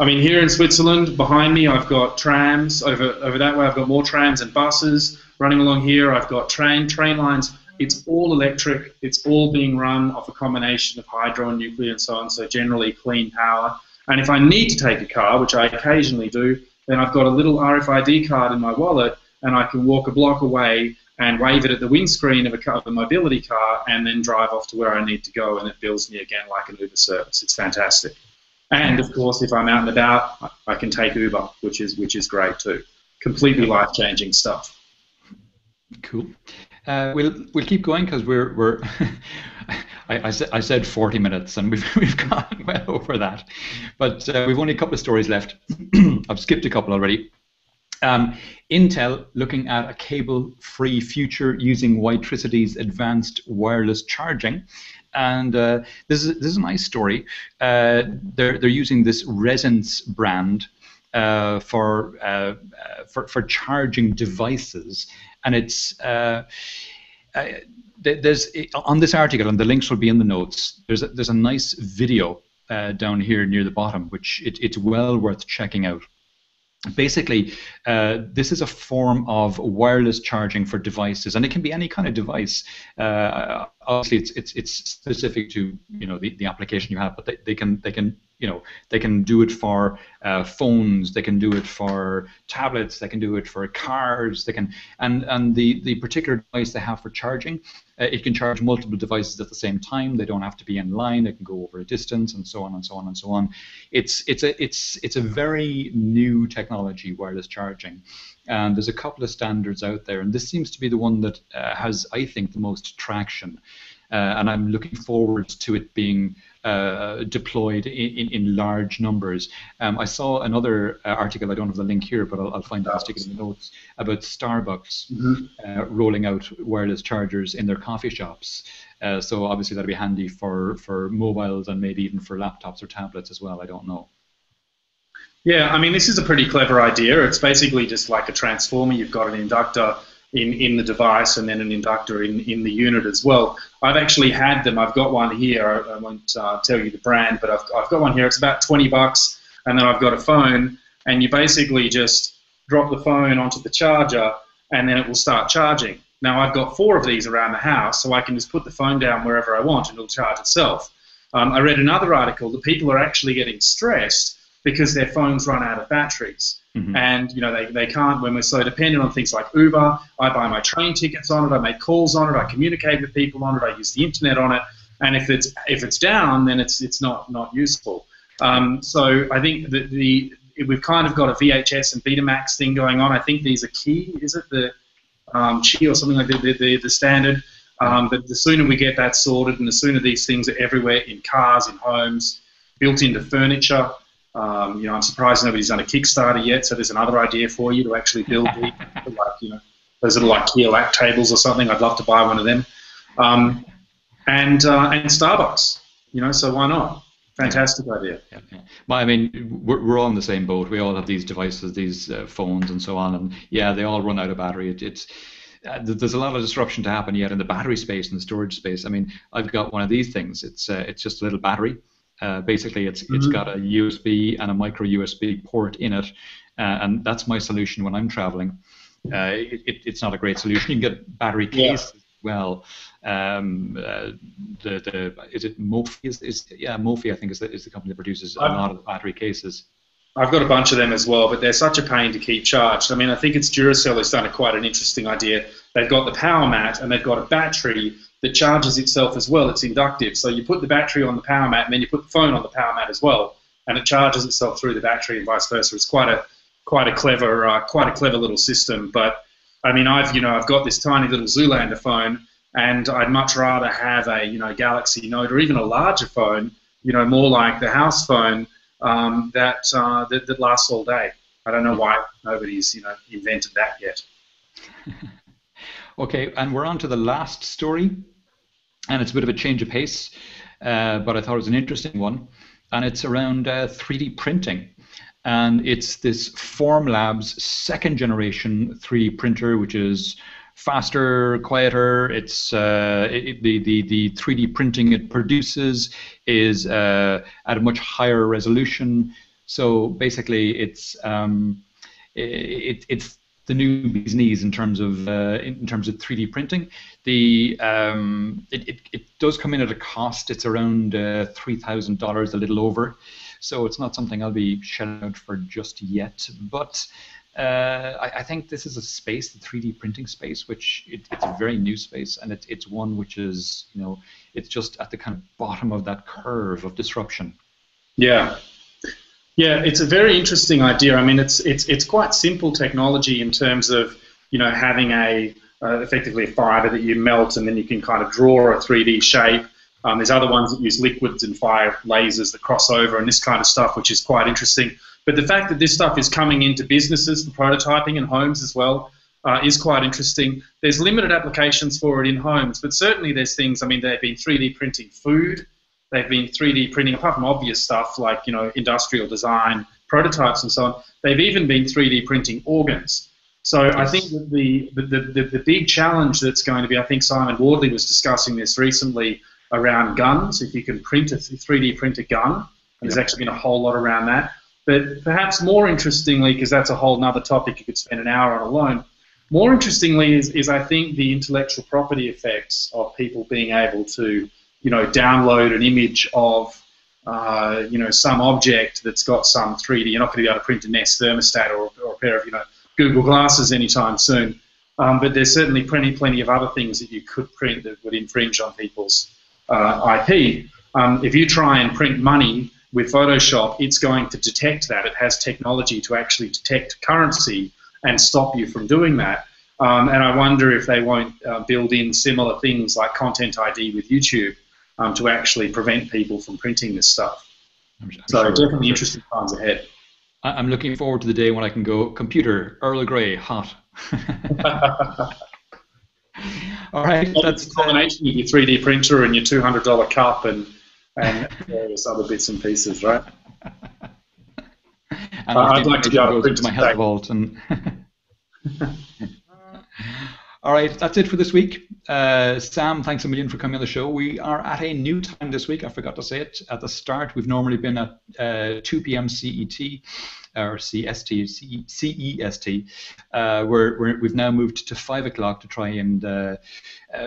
I mean, here in Switzerland, behind me, I've got trams. Over that way, I've got more trams and buses running along here. I've got train lines. It's all electric. It's all being run off a combination of hydro and nuclear and so on, so generally clean power. And if I need to take a car, which I occasionally do, then I've got a little RFID card in my wallet, and I can walk a block away and wave it at the windscreen of a mobility car and then drive off to where I need to go, and it bills me again like an Uber service. It's fantastic. And of course, if I'm out and about, I can take Uber, which is great too. Completely life-changing stuff. Cool. We'll keep going because we're I said 40 minutes and we've gone well over that, but we've only a couple of stories left. I've skipped a couple already. Intel looking at a cable-free future using Witricity's advanced wireless charging. And this is a nice story. They're using this Resonance brand for charging devices, and it's there's on this article, and the links will be in the notes. There's a nice video down here near the bottom, which it's well worth checking out. Basically, this is a form of wireless charging for devices, and it can be any kind of device. Obviously, it's specific to the application you have, but they can do it for phones, they can do it for tablets, they can do it for cars, and the particular device they have for charging, it can charge multiple devices at the same time. They don't have to be in line. It can go over a distance, and so on and so on and so on. It's a very new technology, wireless charging, and there's a couple of standards out there, and this seems to be the one that has, I think, the most traction. And I'm looking forward to it being deployed in large numbers. I saw another article, I don't have the link here, but I'll find it and stick it in the notes, about Starbucks rolling out wireless chargers in their coffee shops. So obviously that'll be handy for mobiles and maybe even for laptops or tablets as well, I don't know. Yeah, I mean, this is a pretty clever idea. It's basically just like a transformer. You've got an inductor in the device and then an inductor in the unit as well. I've actually had them. I've got one here. I won't tell you the brand, but I've got one here. It's about $20, and then I've got a phone, and you basically just drop the phone onto the charger, and then it will start charging. Now, I've got 4 of these around the house, so I can just put the phone down wherever I want, and it'll charge itself. I read another article that people are actually getting stressed because their phones run out of batteries. Mm-hmm. And they can't, when we're so dependent on things like Uber. I buy my train tickets on it, I make calls on it, I communicate with people on it, I use the internet on it, and if it's down, then it's not useful. So I think that we've kind of got a VHS and Betamax thing going on. I think these are key. Is it the Qi or something like the standard? But the sooner we get that sorted, and the sooner these things are everywhere, in cars, in homes, built into furniture. I'm surprised nobody's done a Kickstarter yet, so there's another idea for you to actually build those little IKEA lap tables or something. I'd love to buy one of them. And Starbucks, so why not? Fantastic idea. Yeah. Well, I mean, we're all in the same boat. We all have these devices, these phones and so on, and yeah, they all run out of battery. There's a lot of disruption to happen yet in the battery space and the storage space. I mean, I've got one of these things. It's just a little battery. Basically, it's got a USB and a micro USB port in it, and that's my solution when I'm traveling. It's not a great solution. You can get battery case as well. Is it Mophie? Mophie, I think, is the company that produces a lot of battery cases. I've got a bunch of them as well, but they're such a pain to keep charged. I mean, I think it's Duracell who's done quite an interesting idea. They've got the power mat and they've got a battery that charges itself as well. It's inductive. So you put the battery on the power mat and then you put the phone on the power mat as well, and it charges itself through the battery and vice versa. It's quite a clever little system. But I mean, I've got this tiny little Zoolander phone, and I'd much rather have a Galaxy Note or even a larger phone, more like the house phone that lasts all day. I don't know why nobody's invented that yet. Okay, and we're on to the last story, and it's a bit of a change of pace, but I thought it was an interesting one, and it's around 3D printing. And it's this Formlabs second generation 3D printer, which is faster, quieter. It's the 3D printing it produces is at a much higher resolution. So basically, it's the new bee's knees in terms of 3D printing. It does come in at a cost. It's around $3,000, a little over. So it's not something I'll be shelling out for just yet. But I think this is a space, the 3D printing space, which it's a very new space, and it's one which is, it's just at the kind of bottom of that curve of disruption. Yeah. Yeah, it's a very interesting idea. I mean, it's quite simple technology in terms of having effectively a fiber that you melt, and then you can kind of draw a 3D shape. There's other ones that use liquids and fire lasers that cross over and this kind of stuff, which is quite interesting. But the fact that this stuff is coming into businesses, the prototyping, and homes as well, is quite interesting. There's limited applications for it in homes, but certainly there's things. I mean, they've been 3D printing food. They've been 3D printing, apart from obvious stuff like industrial design, prototypes and so on, they've even been 3D printing organs. So yes. I think that the big challenge that's going to be, I think Simon Wardley was discussing this recently around guns, if you can print a 3D print a gun, and there's actually been a whole lot around that. But perhaps more interestingly, because that's a whole other topic you could spend an hour on alone, more interestingly is I think the intellectual property effects of people being able to download an image of, some object that's got some 3D. You're not going to be able to print a Nest thermostat or a pair of, Google glasses anytime soon. But there's certainly plenty of other things that you could print that would infringe on people's IP. If you try and print money with Photoshop, it's going to detect that. It has technology to actually detect currency and stop you from doing that. And I wonder if they won't build in similar things like Content ID with YouTube to actually prevent people from printing this stuff. So definitely interesting times ahead. I'm looking forward to the day when I can go, computer, Earl Grey, hot. All right. That's a combination of your 3D printer and your $200 cup and various other bits and pieces, right? And I'd like to be able to print my health vault. And all right, that's it for this week. Sam, thanks a million for coming on the show. We are at a new time this week. I forgot to say it at the start. We've normally been at 2 p.m. CET or CEST. We've now moved to 5 o'clock to try and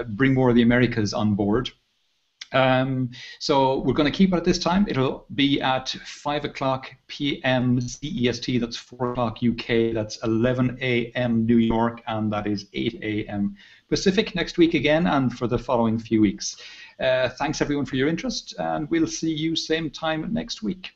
bring more of the Americas on board. So we're going to keep it at this time. It'll be at 5 o'clock p.m. CEST, that's 4 o'clock UK, that's 11 a.m. New York, and that is 8 a.m. Pacific next week again and for the following few weeks. Thanks everyone for your interest, and we'll see you same time next week.